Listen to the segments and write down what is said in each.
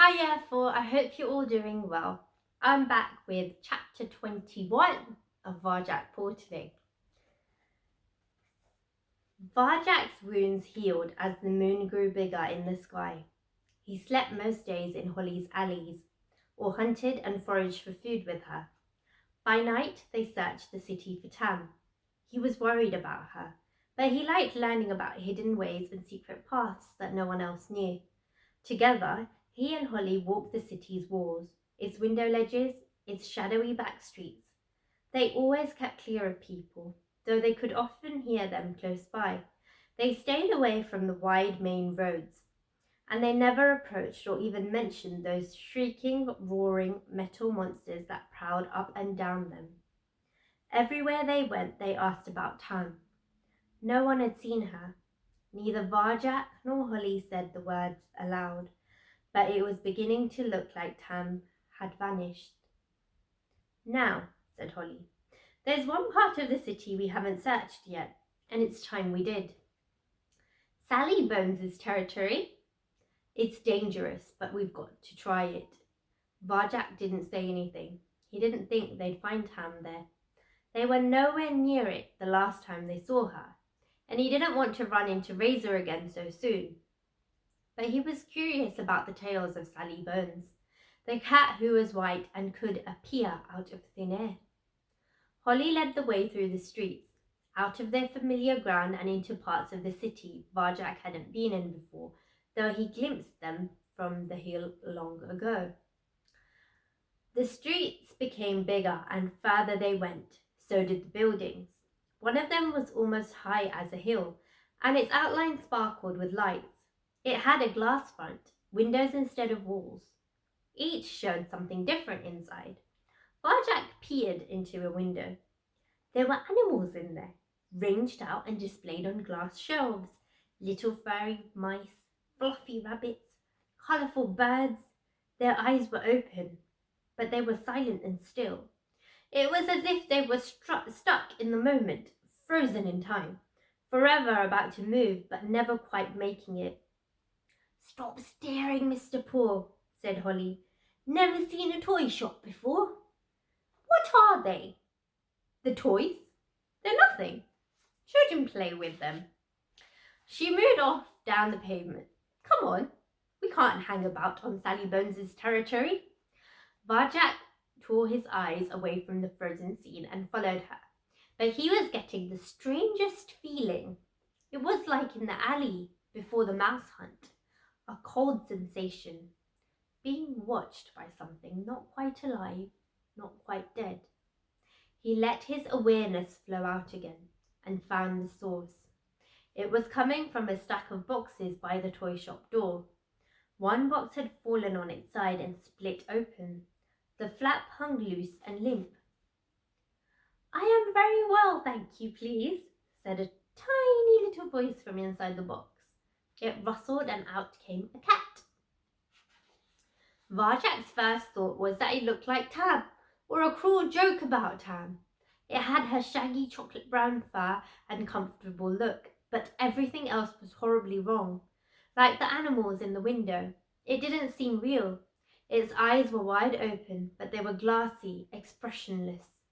Hiya, for I hope you're all doing well. I'm back with chapter 21 of Varjak Paw today. Varjak's wounds healed as the moon grew bigger in the sky. He slept most days in Holly's alleys, or hunted and foraged for food with her. By night, they searched the city for Tam. He was worried about her, but he liked learning about hidden ways and secret paths that no one else knew. Together, he and Holly walked the city's walls, its window ledges, its shadowy back streets. They always kept clear of people, though they could often hear them close by. They stayed away from the wide main roads, and they never approached or even mentioned those shrieking, roaring metal monsters that prowled up and down them. Everywhere they went, they asked about Tam. No one had seen her. Neither Varjak nor Holly said the words aloud, but it was beginning to look like Tam had vanished. "Now," said Holly, "there's one part of the city we haven't searched yet, and it's time we did. Sally Bones' territory. It's dangerous, but we've got to try it." Varjak didn't say anything. He didn't think they'd find Tam there. They were nowhere near it the last time they saw her, and he didn't want to run into Razor again so soon. But he was curious about the tales of Sally Bones, the cat who was white and could appear out of thin air. Holly led the way through the streets, out of their familiar ground and into parts of the city Varjak hadn't been in before, though he glimpsed them from the hill long ago. The streets became bigger, and further they went, so did the buildings. One of them was almost high as a hill, and its outline sparkled with lights. It had a glass front, windows instead of walls. Each showed something different inside. Varjak peered into a window. There were animals in there, ranged out and displayed on glass shelves. Little furry mice, fluffy rabbits, colourful birds. Their eyes were open, but they were silent and still. It was as if they were stuck in the moment, frozen in time, forever about to move, but never quite making it. "Stop staring, Mr. Paw," said Holly. "Never seen a toy shop before?" "What are they?" "The toys? They're nothing. Children play with them." She moved off down the pavement. "Come on, we can't hang about on Sally Bones' territory." Varjak tore his eyes away from the frozen scene and followed her, but he was getting the strangest feeling. It was like in the alley before the mouse hunt. A cold sensation, being watched by something not quite alive, not quite dead. He let his awareness flow out again and found the source. It was coming from a stack of boxes by the toy shop door. One box had fallen on its side and split open. The flap hung loose and limp. "I am very well, thank you, please," said a tiny little voice from inside the box. It rustled and out came a cat. Varjak's first thought was that it looked like Tam, or a cruel joke about Tam. It had her shaggy chocolate brown fur and comfortable look, but everything else was horribly wrong. Like the animals in the window, it didn't seem real. Its eyes were wide open, but they were glassy, expressionless.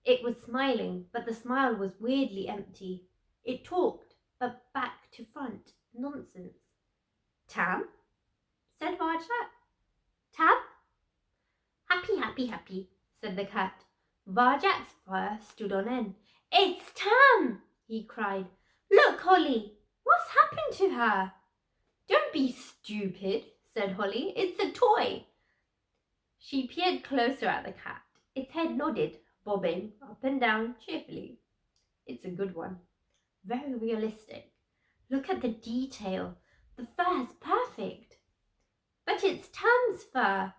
It was smiling, but the smile was weirdly empty. It talked, but back to front. Nonsense. "Tam?" said Varjak. "Tam?" "Happy, happy, happy," said the cat. Varjak's fur stood on end. "It's Tam!" he cried. "Look, Holly, what's happened to her?" "Don't be stupid," said Holly. "It's a toy." She peered closer at the cat. Its head nodded, bobbing up and down cheerfully. "It's a good one. Very realistic. Look at the detail. The fur's perfect." "But it's Tam's fur."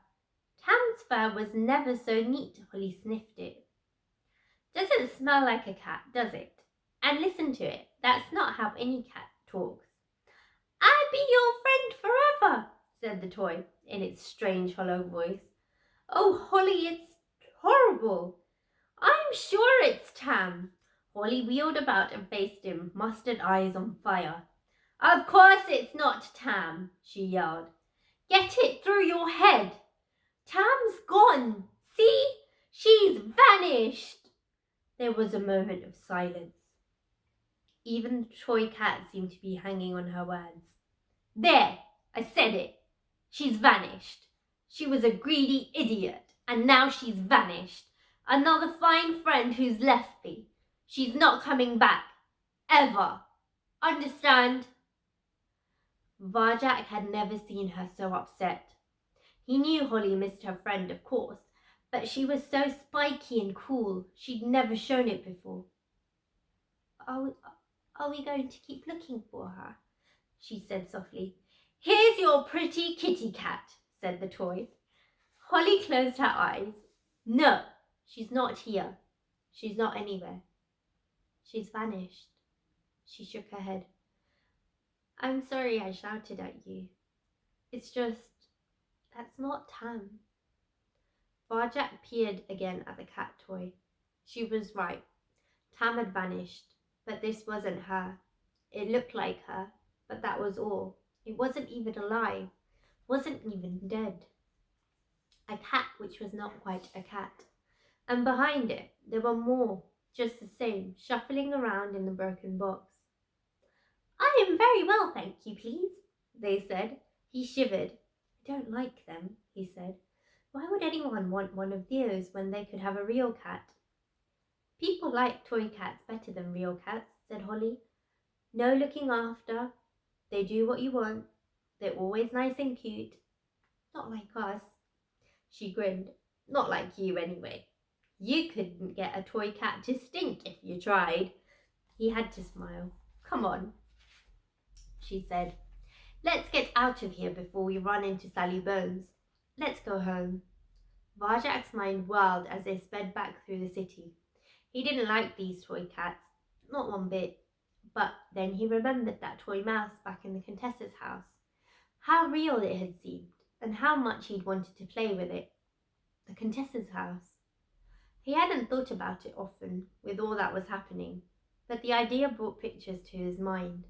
"Tam's fur was never so neat," Holly sniffed it. "Doesn't smell like a cat, does it? And listen to it. That's not how any cat talks." "I'll be your friend forever," said the toy in its strange hollow voice. "Oh, Holly, it's horrible." "I'm sure it's Tam." Holly wheeled about and faced him, mustard eyes on fire. "Of course it's not Tam," she yelled. Get it through your head. Tam's gone. See? She's vanished. There was a moment of silence. Even the toy cat seemed to be hanging on her words. There, I said it. She's vanished. She was a greedy idiot, and now she's vanished. Another fine friend who's left me. She's not coming back. Ever. Understand? Varjak had never seen her so upset. He knew Holly missed her friend, of course, but she was so spiky and cool, she'd never shown it before. Are we going to keep looking for her? She said softly. Here's your pretty kitty cat, said the toy. Holly closed her eyes. No, she's not here. She's not anywhere. She's vanished. She shook her head. I'm sorry I shouted at you. It's just, that's not Tam. Varjak peered again at the cat toy. She was right. Tam had vanished, but this wasn't her. It looked like her, but that was all. It wasn't even alive, wasn't even dead. A cat which was not quite a cat. And behind it, there were more, just the same, shuffling around in the broken box. I am very well, thank you, please, they said. He shivered. I don't like them, he said. Why would anyone want one of those when they could have a real cat? People like toy cats better than real cats, said Holly. No looking after. They do what you want. They're always nice and cute. Not like us. She grinned. Not like you, anyway. You couldn't get a toy cat to stink if you tried. He had to smile. Come on, she said. Let's get out of here before we run into Sally Bones. Let's go home. Varjak's mind whirled as they sped back through the city. He didn't like these toy cats, not one bit. But then he remembered that toy mouse back in the Contessa's house. How real it had seemed, and how much he'd wanted to play with it. The Contessa's house. He hadn't thought about it often, with all that was happening, but the idea brought pictures to his mind.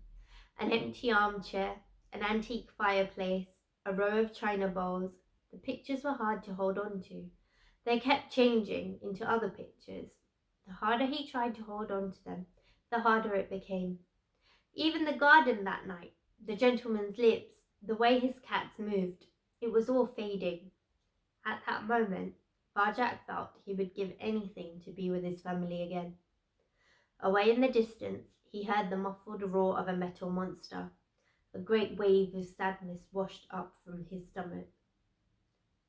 An empty armchair, an antique fireplace, a row of china bowls. The pictures were hard to hold on to. They kept changing into other pictures. The harder he tried to hold on to them, the harder it became. Even the garden that night, the gentleman's lips, the way his cats moved, it was all fading. At that moment, Varjak felt he would give anything to be with his family again. Away in the distance, he heard the muffled roar of a metal monster. A great wave of sadness washed up from his stomach.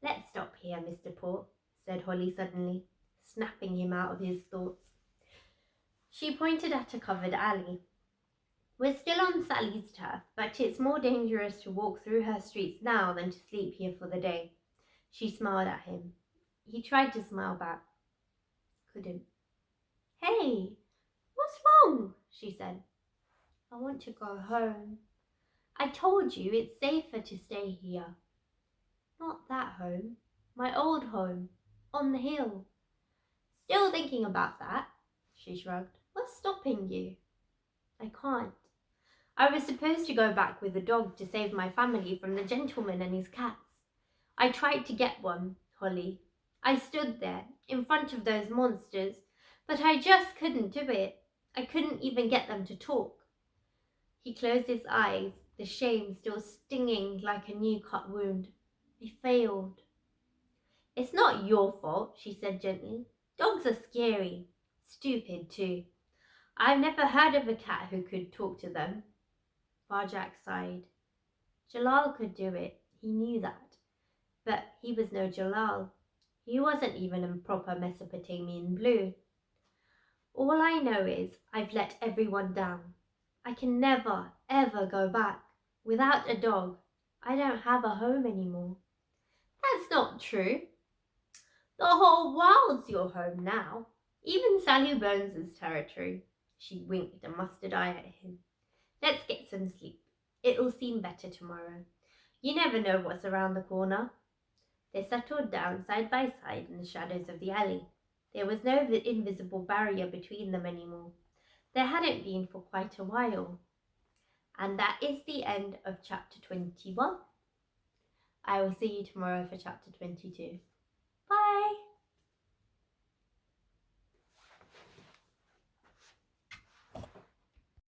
Let's stop here, Mr. Paw, said Holly suddenly, snapping him out of his thoughts. She pointed at a covered alley. We're still on Sally's turf, but it's more dangerous to walk through her streets now than to sleep here for the day. She smiled at him. He tried to smile back. Couldn't. Hey, what's wrong? She said. I want to go home. I told you it's safer to stay here. Not that home. My old home. On the hill. Still thinking about that? She shrugged. What's stopping you? I can't. I was supposed to go back with the dog to save my family from the gentleman and his cats. I tried to get one, Holly. I stood there, in front of those monsters, but I just couldn't do it. I couldn't even get them to talk. He closed his eyes, the shame still stinging like a new cut wound. I failed. It's not your fault, she said gently. Dogs are scary. Stupid, too. I've never heard of a cat who could talk to them. Varjak sighed. Jalal could do it. He knew that. But he was no Jalal. He wasn't even a proper Mesopotamian blue. All I know is I've let everyone down. I can never, ever go back. Without a dog, I don't have a home anymore. That's not true. The whole world's your home now. Even Sally Bones's territory. She winked a mustard eye at him. Let's get some sleep. It'll seem better tomorrow. You never know what's around the corner. They settled down side by side in the shadows of the alley. There was no invisible barrier between them anymore. There hadn't been for quite a while. And that is the end of chapter 21. I will see you tomorrow for chapter 22.